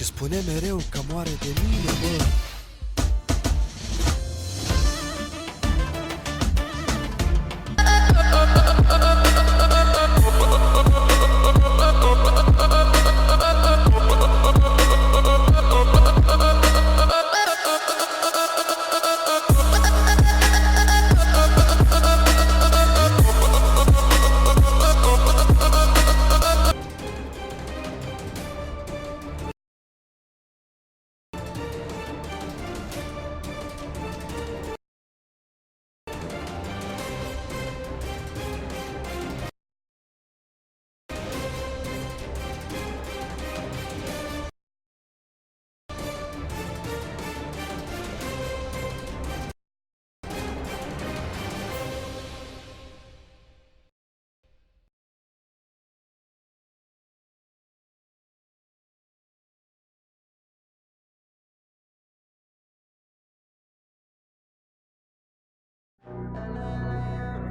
Și spune mereu că moare de mine, bă.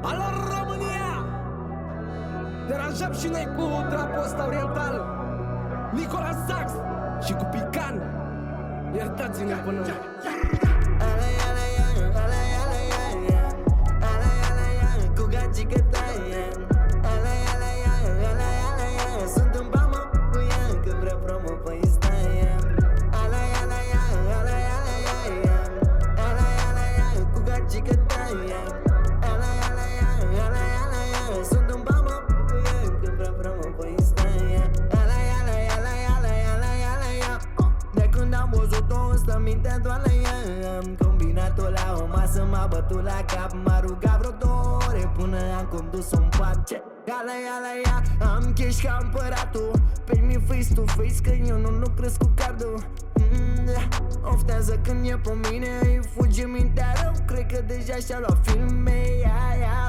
Alo România! Deranjăm și noi cu drapul ăsta oriental, Nicolas Sax și cu Pican. Iertați-ne până cu gagică taie. Sunt în bamă cu ea, că vrea promo pe Instagram. Cu gagică taie. Sunt în bamă cu ea, că vrea promo pe Instagram. De când am văzut-o însă mintea doar la ea. Am combinat-o la o masă, m-a bătut la cap, m-a rugat vreo 2 ore până am condus-o în pace. Ia, am cash ca împăratul, pe mi face to face, că eu nu lucrez cu cardul. Oftează când e pe mine, îi fuge mintea rău, cred că deja și-a luat filme.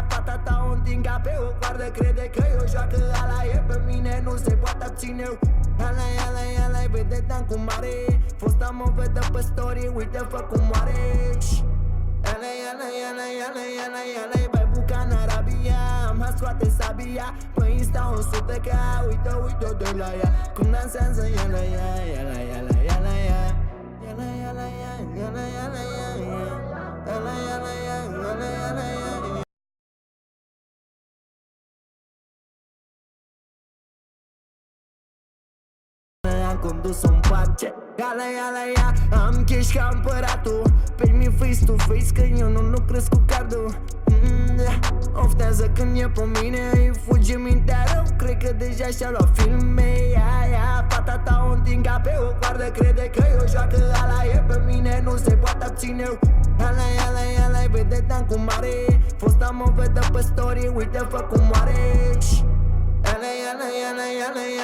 Fata ta o întinga pe o coardă, crede că eu joacă, ala e pe mine, nu se poate abține. Ala-i vedeta cu mare, fosta mă vedă pe story, uite fă cum moare. Ala-i bai buca în Arabia, am scoate sabia, pe Insta 100 ca, uite-o de la ea, cum dansează am condus-o în pace. Am cash ca împăratul, pe mi face to face, că eu nu lucrez cu cardul. Oftează când e pe mine, îi fuge mintea rău, cred că deja și-a luat filme. Fata ta o întinga pe o coardă, crede că eu joacă, ala e pe mine, nu se poate abține. Ala-i vedeta cu mare, fosta mă vedă pe story, uite fă cum moare.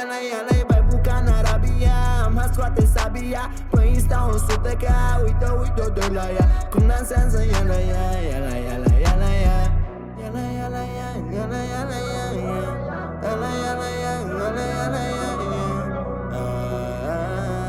Ala-i bai buca în Arabia, am scoate sabia, pe Insta 100 ca, uite-o de la ea, cum dansează